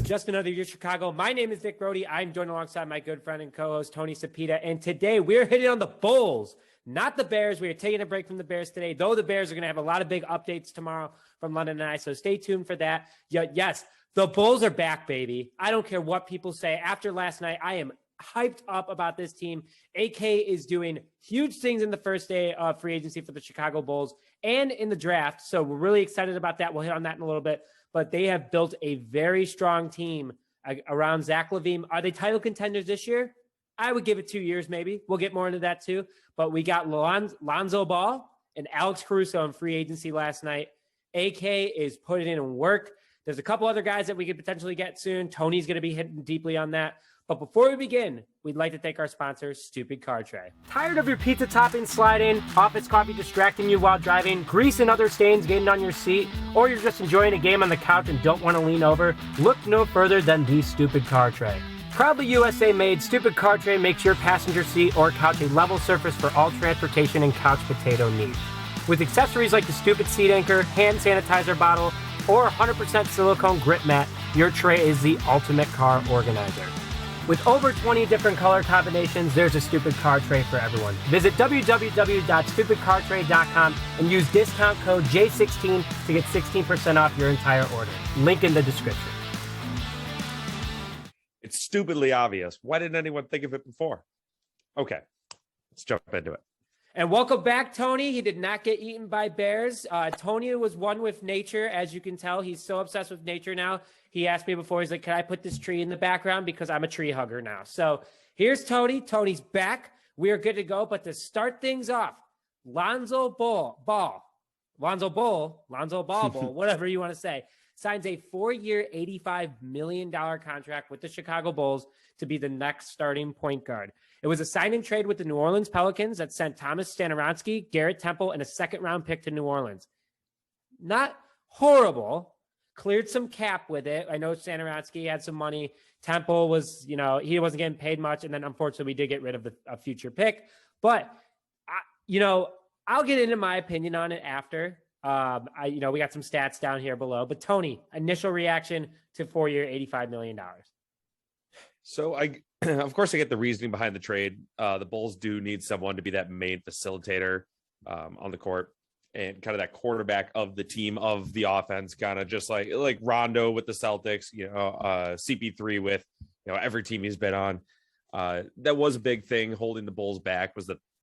Just Another Year Chicago. My name is Nick Brody. I'm joined alongside my good friend and co-host Tony Sapita. And today we're hitting on the Bulls, not the Bears. We are taking a break from the Bears today, though the Bears are going to have a lot of big updates tomorrow from London and I. So stay tuned for that. Yes, the Bulls are back, baby. I don't care what people say. After last night, I am hyped up about this team. AK is doing huge things in the first day of free agency for the Chicago Bulls and in the draft. So we're really excited about that. We'll hit on that in a little bit. But they have built a very strong team around Zach LaVine. Are they title contenders this year? I would give it 2 years, maybe. We'll get more into that too. But we got Lonzo Ball and Alex Caruso in free agency last night. AK is putting in work. There's a couple other guys that we could potentially get soon. Tony's going to be hitting deeply on that. But before we begin, we'd like to thank our sponsor, Stupid Car Tray. Tired of your pizza topping sliding, office coffee distracting you while driving, grease and other stains getting on your seat, or you're just enjoying a game on the couch and don't want to lean over? Look no further than the Stupid Car Tray. Proudly USA made, Stupid Car Tray makes your passenger seat or couch a level surface for all transportation and couch potato needs. With accessories like the Stupid Seat Anchor, hand sanitizer bottle, or 100% silicone grip mat, your tray is the ultimate car organizer. With over 20 different color combinations, there's a Stupid Car Tray for everyone. Visit www.stupidcartray.com and use discount code J16 to get 16% off your entire order. Link in the description. It's stupidly obvious. Why didn't anyone think of it before? Okay, let's jump into it. And welcome back, Tony. He did not get eaten by bears. Tony was one with nature, as you can tell. He's so obsessed with nature now. He asked me before, he's like, can I put this tree in the background? Because I'm a tree hugger now. So here's Tony. Tony's back. We are good to go. But to start things off, Lonzo Ball, whatever you want to say, signs a 4-year, $85 million contract with the Chicago Bulls to be the next starting point guard. It was a sign and trade with the New Orleans Pelicans that sent Thomas Satoransky, Garrett Temple, and a second-round pick to New Orleans. Not horrible. Cleared some cap with it. I know Satoransky had some money. Temple was, he wasn't getting paid much. And then, unfortunately, we did get rid of a future pick. But, I'll get into my opinion on it after. We got some stats down here below. But, Tony, initial reaction to 4-year, $85 million. So, of course, I get the reasoning behind the trade. The Bulls do need someone to be that main facilitator on the court and kind of that quarterback of the team, of the offense, kind of just like Rondo with the Celtics, CP3 with, every team he's been on. That was a big thing holding the Bulls back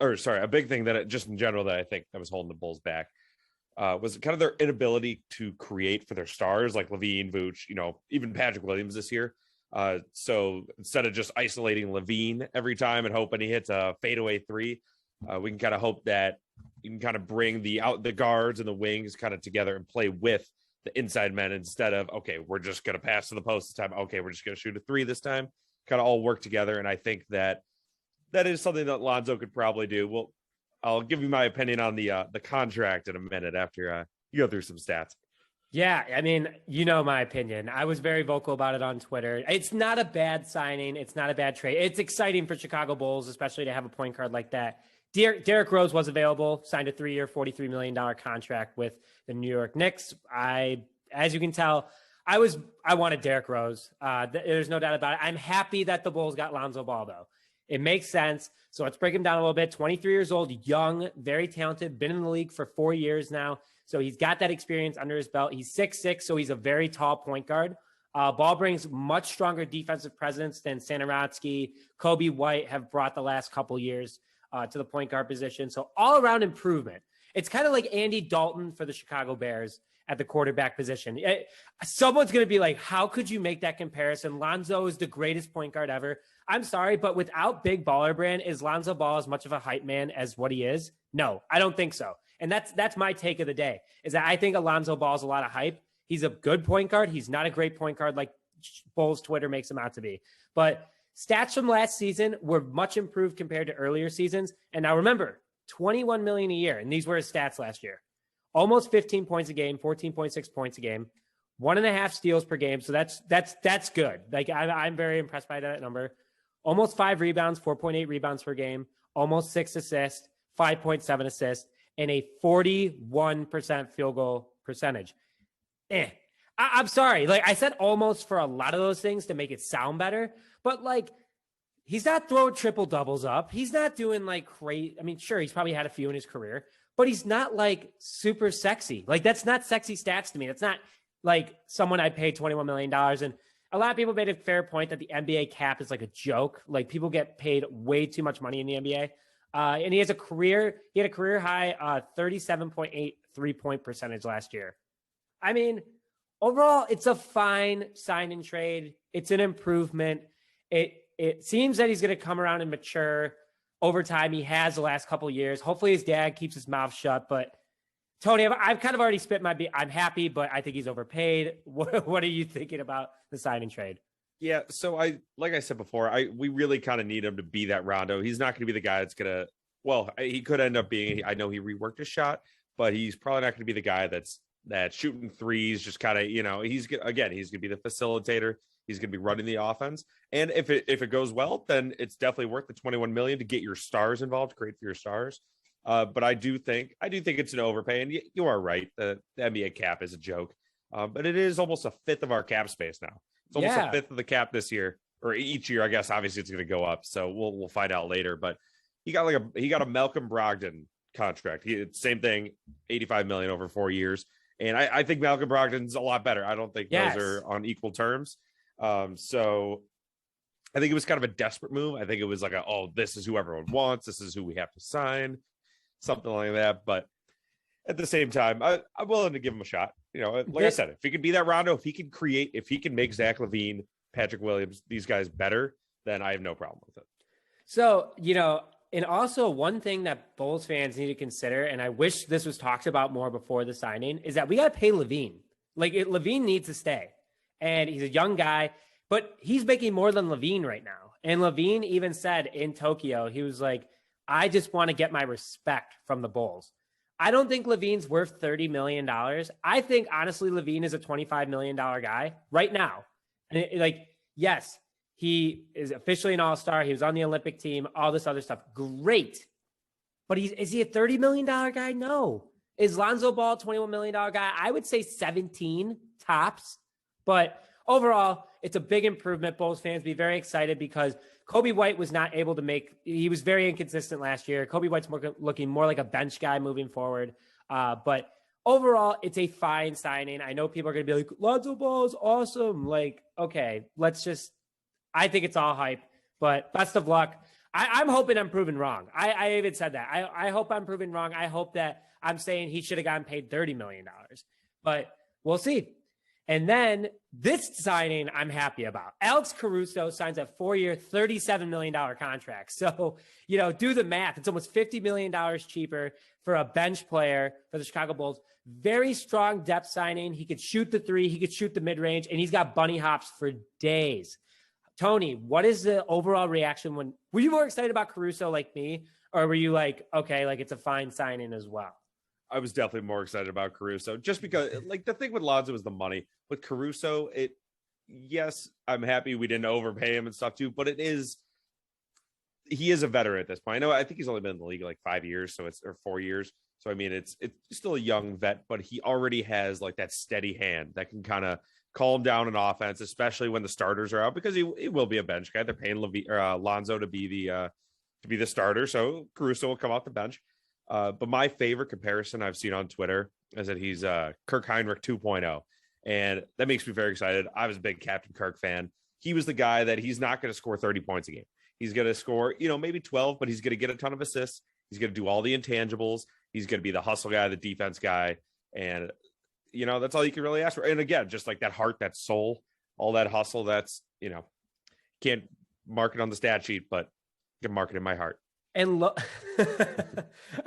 a big thing that just in general that I think that was holding the Bulls back was kind of their inability to create for their stars like LaVine, Vooch, even Patrick Williams this year. So instead of just isolating LaVine every time and hoping he hits a fadeaway three, we can kind of hope that you can kind of bring the guards and the wings kind of together and play with the inside men instead of, okay, we're just going to pass to the post this time. Okay, we're just going to shoot a three this time. Kind of all work together. And I think that is something that Lonzo could probably do. Well, I'll give you my opinion on the contract in a minute after you go through some stats. Yeah, I mean, my opinion. I was very vocal about it on Twitter. It's not a bad signing. It's not a bad trade. It's exciting for Chicago Bulls, especially to have a point guard like that. Derrick Rose was available, signed a 3-year, $43 million contract with the New York Knicks. As you can tell, I wanted Derrick Rose. There's no doubt about it. I'm happy that the Bulls got Lonzo Ball, though. It makes sense. So let's break him down a little bit. 23 years old, young, very talented, been in the league for 4 years now. So he's got that experience under his belt. He's 6'6", so he's a very tall point guard. Ball brings much stronger defensive presence than Satoransky, Kobe White have brought the last couple years to the point guard position. So all-around improvement. It's kind of like Andy Dalton for the Chicago Bears at the quarterback position. Someone's going to be like, how could you make that comparison? Lonzo is the greatest point guard ever. I'm sorry, but without Big Baller Brand, is Lonzo Ball as much of a hype man as what he is? No, I don't think so. And that's my take of the day, is that I think Lonzo Ball is a lot of hype. He's a good point guard. He's not a great point guard like Bulls Twitter makes him out to be. But stats from last season were much improved compared to earlier seasons. And now remember, $21 million a year. And these were his stats last year. Almost 15 points a game, 14.6 points a game, 1.5 steals per game. So that's good. Like I'm very impressed by that number. Almost 5 rebounds, 4.8 rebounds per game, almost 6 assists, 5.7 assists, and a 41% field goal percentage. I'm sorry. Like I said, almost for a lot of those things to make it sound better, but like he's not throwing triple doubles up. He's not doing like crazy. I mean, sure, he's probably had a few in his career, but he's not like super sexy. Like that's not sexy stats to me. That's not like someone I'd pay $21 million. And a lot of people made a fair point that the NBA cap is like a joke. Like people get paid way too much money in the NBA. And he had a career high 37.8 3-point percentage last year. I mean, overall, it's a fine sign and trade. It's an improvement. It seems that he's going to come around and mature over time. He has the last couple of years. Hopefully his dad keeps his mouth shut. But Tony, I've kind of already spit my beat. I'm happy, but I think he's overpaid. What are you thinking about the sign and trade? Yeah, so like I said before, we really kind of need him to be that Rondo. He's not going to be the guy that's going to, well, he could end up being, I know he reworked his shot, but he's probably not going to be the guy that's shooting threes, just kind of, he's going to be the facilitator. He's going to be running the offense. And if it goes well, then it's definitely worth the $21 million to get your stars involved, great for your stars. But I do think it's an overpay, and you are right. The NBA cap is a joke, but it is almost a fifth of our cap space now. It's almost a fifth of the cap this year, or each year. I guess obviously it's going to go up, so we'll find out later. But he got a Malcolm Brogdon contract. Same thing, $85 million over 4 years, and I think Malcolm Brogdon's a lot better. I don't think those are on equal terms. So I think it was kind of a desperate move. I think it was like this is who everyone wants. This is who we have to sign, something like that. But at the same time, I'm willing to give him a shot. Like I said, if he can be that Rondo, if he can make Zach LaVine, Patrick Williams, these guys better, then I have no problem with it. So, and also one thing that Bulls fans need to consider, and I wish this was talked about more before the signing, is that we got to pay LaVine. Like LaVine needs to stay. And he's a young guy, but he's making more than LaVine right now. And LaVine even said in Tokyo, he was like, I just want to get my respect from the Bulls. I don't think LaVine's worth $30 million. I think, honestly, LaVine is a $25 million guy right now. And yes, he is officially an all-star. He was on the Olympic team, all this other stuff. Great. But is he a $30 million guy? No. Is Lonzo Ball a $21 million guy? I would say 17 tops. But overall, it's a big improvement. Bulls fans be very excited because Kobe White was not able to he was very inconsistent last year. Kobe White's looking more like a bench guy moving forward. But overall, it's a fine signing. I know people are going to be like, Lonzo Ball is awesome. Like, okay, I think it's all hype, but best of luck. I'm hoping I'm proven wrong. I even said that. I hope I'm proven wrong. I hope that I'm saying he should have gotten paid $30 million, but we'll see. And then this signing I'm happy about. Alex Caruso signs a 4-year, $37 million contract. So, do the math. It's almost $50 million cheaper for a bench player for the Chicago Bulls. Very strong depth signing. He could shoot the three. He could shoot the mid-range, and he's got bunny hops for days. Tony, what is the overall reaction were you more excited about Caruso like me, or were you like, okay, like it's a fine signing as well? I was definitely more excited about Caruso just because the thing with Lonzo is the money. With Caruso, yes, I'm happy we didn't overpay him and stuff too, but he is a veteran at this point. I think he's only been in the league like 5 years, or 4 years. So, I mean, it's still a young vet, but he already has like that steady hand that can kind of calm down an offense, especially when the starters are out, because he will be a bench guy. They're paying Lonzo to be the starter. So Caruso will come off the bench. But my favorite comparison I've seen on Twitter is that he's Kirk Heinrich 2.0. And that makes me very excited. I was a big Captain Kirk fan. He was the guy that he's not going to score 30 points a game. He's going to score, maybe 12, but he's going to get a ton of assists. He's going to do all the intangibles. He's going to be the hustle guy, the defense guy. And, that's all you can really ask for. And again, just like that heart, that soul, all that hustle, that's, can't mark it on the stat sheet, but you can mark it in my heart. And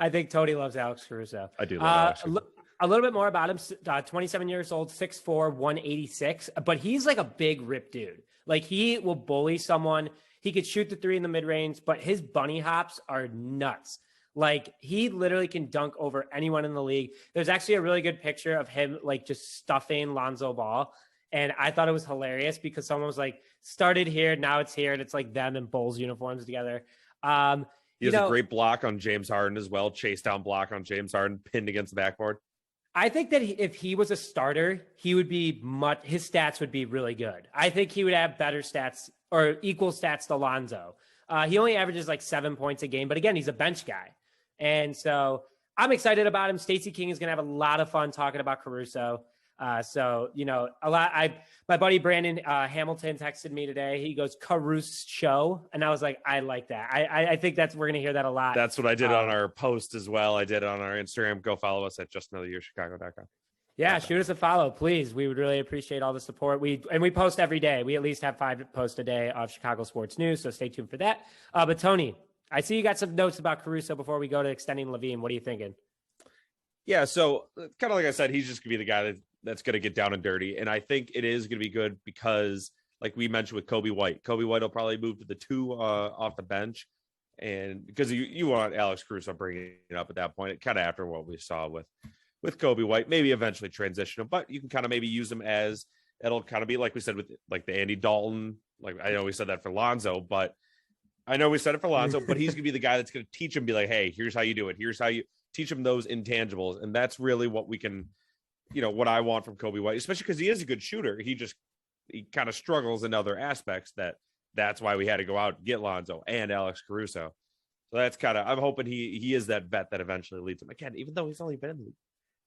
I think Tony loves Alex Caruso. I do love Alex Caruso. A little bit more about him, 27 years old, 6'4", 186, but he's like a big rip dude. Like he will bully someone. He could shoot the three in the mid-range, but his bunny hops are nuts. Like he literally can dunk over anyone in the league. There's actually a really good picture of him like just stuffing Lonzo Ball. And I thought it was hilarious because someone was like, started here, now it's here. And it's like them in Bulls uniforms together. He has a great block on James Harden as well. Chase down block on James Harden, pinned against the backboard. I think that if he was a starter, he would be his stats would be really good. I think he would have better stats or equal stats to Lonzo. He only averages like 7 points a game, but again, he's a bench guy. And so I'm excited about him. Stacey King is going to have a lot of fun talking about Caruso. So, my buddy Brandon Hamilton texted me today. He goes, Caruso show. And I was like, I like that. I think we're going to hear that a lot. That's what I did on our post as well. I did it on our Instagram. Go follow us at justanotheryearchicago.com. Yeah, shoot us a follow, please. We would really appreciate all the support. We post every day. We at least have 5 posts a day of Chicago sports news, so stay tuned for that. But Tony, I see you got some notes about Caruso before we go to extending LaVine. What are you thinking? Yeah, so kind of like I said, he's just going to be the guy that's going to get down and dirty. And I think it is going to be good because, like we mentioned with Kobe White will probably move to the 2 off the bench. And because you want Alex Caruso bringing it up at that point, kind of after what we saw with Kobe White, maybe eventually transition him, but you can kind of maybe use him as it'll kind of be like we said with like the Andy Dalton. Like I know we said that for Lonzo, but he's going to be the guy that's going to teach him, be like, hey, here's how you do it. Here's how you teach him those intangibles. And that's really what we can, what I want from Kobe White, especially because he is a good shooter. He kind of struggles in other aspects that's why we had to go out and get Lonzo and Alex Caruso. So that's I'm hoping he is that vet that eventually leads him. Again, even though he's only been in the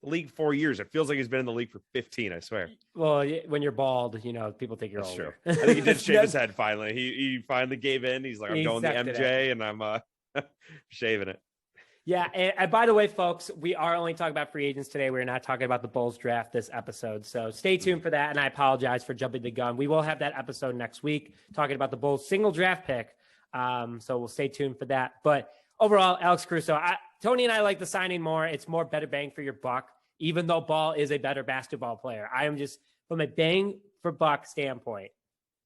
league 4 years, it feels like he's been in the league for 15, I swear. Well, when you're bald, people think you're that's older. True. I think he did shave his head finally. He finally gave in. He's like, I'm going the MJ and I'm shaving it. Yeah, and by the way, folks, we are only talking about free agents today. We're not talking about the Bulls draft this episode. So stay tuned for that, and I apologize for jumping the gun. We will have that episode next week talking about the Bulls' single draft pick. So we'll stay tuned for that. But overall, Alex Caruso, Tony and I like the signing more. It's more better bang for your buck, even though Ball is a better basketball player. I am just, from a bang for buck standpoint,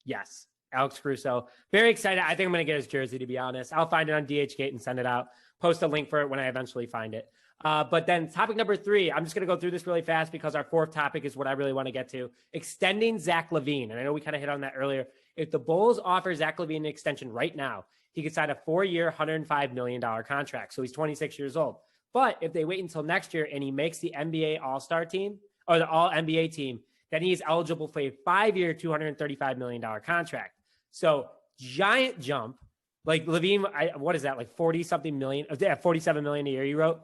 yes, Alex Caruso. Very excited. I think I'm going to get his jersey, to be honest. I'll find it on DHgate and send it out. Post a link for it when I eventually find it. But then topic number 3, I'm just going to go through this really fast because our 4th topic is what I really want to get to. Extending Zach LaVine. And I know we kind of hit on that earlier. If the Bulls offer Zach LaVine an extension right now, he could sign a 4-year, $105 million contract. So he's 26 years old. But if they wait until next year and he makes the NBA All-Star team or the All-NBA team, then he is eligible for a 5-year, $235 million contract. So giant jump. Like LaVine, what is that? Like 40-something million? 47 million a year you wrote?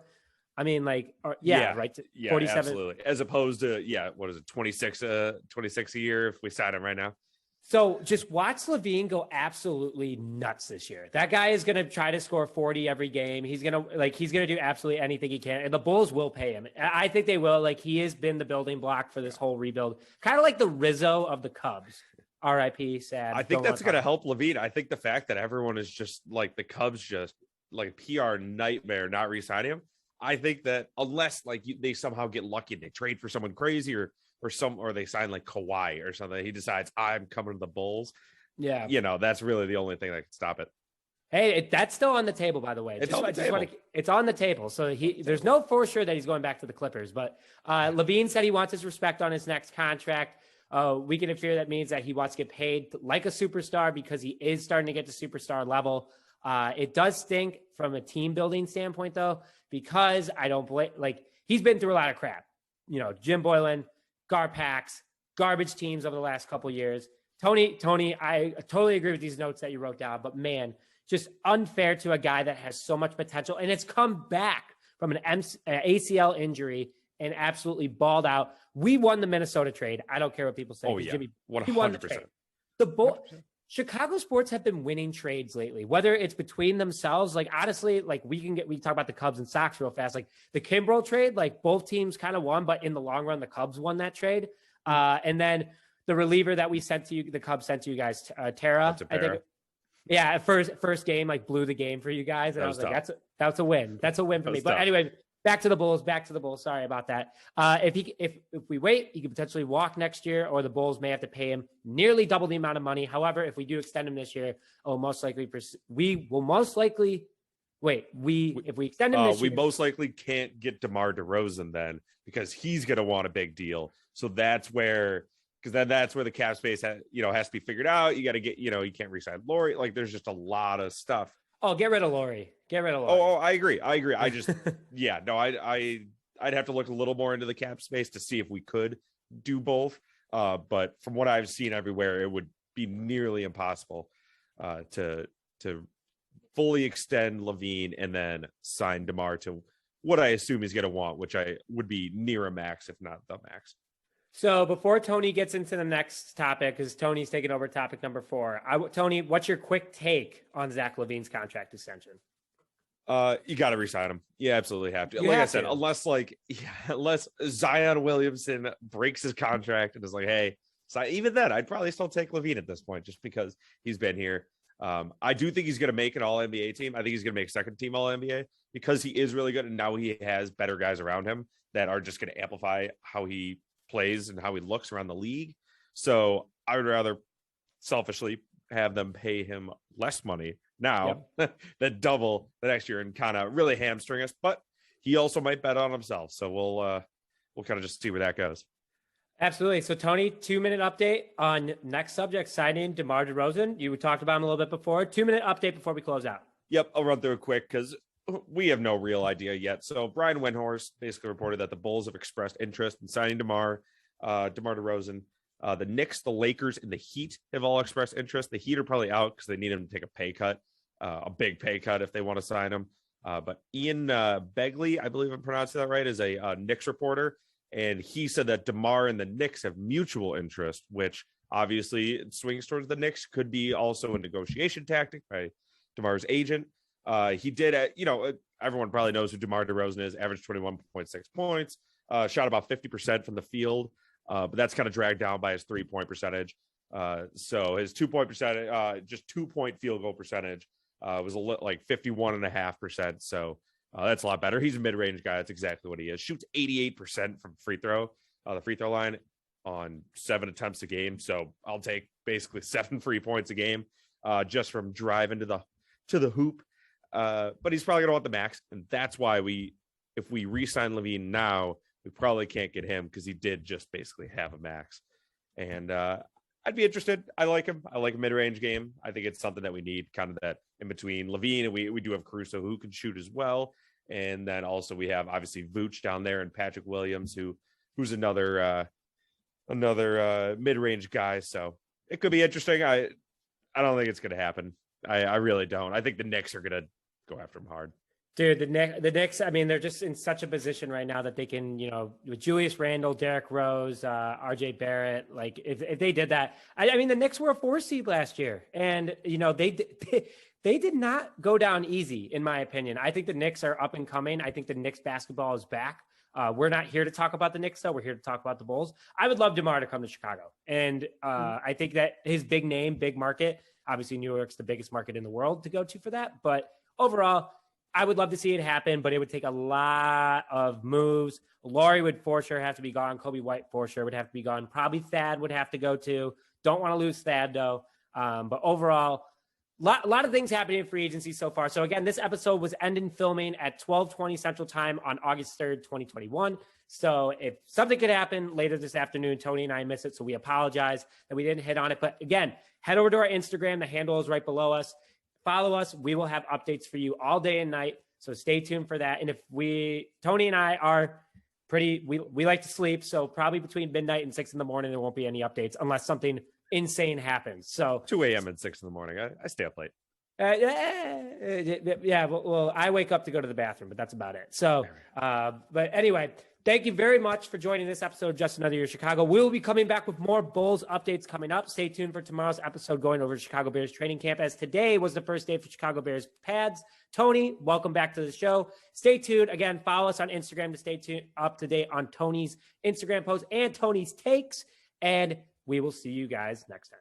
I mean, like, right? Yeah, 47. Absolutely. As opposed to, what is it? 26 a year if we sign him right now. So just watch LaVine go absolutely nuts this year. That guy is going to try to score 40 every game. He's going to do absolutely anything he can. And the Bulls will pay him. I think they will. Like, he has been the building block for this whole rebuild. Kind of like the Rizzo of the Cubs. RIP, sad. I think that's going to help LaVine. I think the fact that everyone is just like the Cubs, just like PR nightmare, not re-signing him. I think that unless like they somehow get lucky and they trade for someone crazy or they sign like Kawhi or something, he decides I'm coming to the Bulls. Yeah, that's really the only thing that can stop it. Hey, that's still on the table, by the way. It's on the table. It's on the table. So there's no for sure that he's going back to the Clippers. But LaVine said he wants his respect on his next contract. We can infer that means that he wants to get paid like a superstar because he is starting to get to superstar level. It does stink from a team building standpoint, though, because I don't he's been through a lot of crap. Jim Boylan, Garpax, garbage teams over the last couple of years. Tony, I totally agree with these notes that you wrote down, but man, just unfair to a guy that has so much potential and it's come back from an ACL injury and absolutely balled out. We won the Minnesota trade. I don't care what people say. Oh, yeah. 100%. He won the trade. Chicago sports have been winning trades lately, whether it's between themselves. Like, honestly, like we talk about the Cubs and Sox real fast. Like the Kimbrel trade, like both teams kind of won, but in the long run, the Cubs won that trade. And then the reliever that we sent to you, the Cubs sent to you guys, Tara, I think. Yeah, first game, like blew the game for you guys. And I was like, that's a win. That's a win for me. But anyway, back to the Bulls. Sorry about that. If we wait, he could potentially walk next year, or the Bulls may have to pay him nearly double the amount of money. However, if we do extend him this year, we most likely extend him this year, we most likely can't get DeMar DeRozan then because he's going to want a big deal. So that's where the cap space has to be figured out. You got to get, you can't re-sign Laurie. Like there's just a lot of stuff. Oh, get rid of Laurie. Oh, I agree. I just, I I'd have to look a little more into the cap space to see if we could do both. But from what I've seen everywhere, it would be nearly impossible to fully extend LaVine and then sign DeMar to what I assume he's going to want, which I would be near a max, if not the max. So before Tony gets into the next topic, because Tony's taking over topic number 4, Tony, what's your quick take on Zach LaVine's contract extension? You got to resign him. You absolutely have to. You like have I said, to. unless Zion Williamson breaks his contract and is like, hey, so even then, I'd probably still take LaVine at this point, just because he's been here. I do think he's going to make an All-NBA team. I think he's going to make second team All-NBA because he is really good, and now he has better guys around him that are just going to amplify how he plays and how he looks around the league. So I would rather selfishly have them pay him less money now than double the next year and kind of really hamstring us. But he also might bet on himself. So we'll kind of just see where that goes. Absolutely. So Tony, 2-minute update on next subject, signing DeMar DeRozan. You talked about him a little bit before. 2-minute update before we close out. Yep, I'll run through it quick because we have no real idea yet. So Brian Windhorst basically reported that the Bulls have expressed interest in signing DeMar DeRozan. The Knicks, the Lakers, and the Heat have all expressed interest. The Heat are probably out because they need him to take a pay cut, a big pay cut if they want to sign him. But Ian Begley, I believe I'm pronouncing that right, is a Knicks reporter. And he said that DeMar and the Knicks have mutual interest, which obviously swings towards the Knicks. Could be also a negotiation tactic by DeMar's agent. He did, everyone probably knows who DeMar DeRozan is, averaged 21.6 points, shot about 50% from the field, but that's kind of dragged down by his 3-point percentage. So his 2-point percentage, just 2-point field goal percentage was like 51.5%. So that's a lot better. He's a mid-range guy. That's exactly what he is. Shoots 88% from the free throw line on 7 attempts a game. So I'll take basically 7 free points a game just from driving to the hoop. But he's probably gonna want the max, and that's why if we re-sign LaVine now, we probably can't get him because he did just basically have a max. And I'd be interested. I like him. I like a mid-range game. I think it's something that we need, kind of that in between LaVine, and we do have Caruso who can shoot as well. And then also we have obviously Vooch down there and Patrick Williams, who's another mid-range guy. So it could be interesting. I don't think it's going to happen. I really don't. I think the Knicks are going to go after him hard. Dude, the Knicks, I mean, they're just in such a position right now that they can, with Julius Randle, Derrick Rose, RJ Barrett, like if they did that, I mean, the Knicks were a 4 seed last year, and they did not go down easy, in my opinion. I think the Knicks are up and coming. I think the Knicks basketball is back. We're not here to talk about the Knicks, though. We're here to talk about the Bulls. I would love DeMar to come to Chicago, and I think that his big name, big market, obviously New York's the biggest market in the world to go to for that, but overall, I would love to see it happen, but it would take a lot of moves. Laurie would for sure have to be gone. Kobe White for sure would have to be gone. Probably Thad would have to go too. Don't want to lose Thad though. But overall, a lot of things happening in free agency so far. So again, this episode was ending filming at 12:20 Central Time on August 3rd, 2021. So if something could happen later this afternoon, Tony and I miss it. So we apologize that we didn't hit on it. But again, head over to our Instagram. The handle is right below us. Follow us. We will have updates for you all day and night. So stay tuned for that. And if Tony and I are we like to sleep. So probably between midnight and 6 in the morning, there won't be any updates unless something insane happens. So 2 a.m. and 6 in the morning. I stay up late. Yeah. Well, I wake up to go to the bathroom, but that's about it. So, but anyway, thank you very much for joining this episode of Just Another Year Chicago. We'll be coming back with more Bulls updates coming up. Stay tuned for tomorrow's episode going over to Chicago Bears training camp, as today was the first day for Chicago Bears pads. Tony, welcome back to the show. Stay tuned. Again, follow us on Instagram to stay tuned up to date on Tony's Instagram posts and Tony's takes. And we will see you guys next time.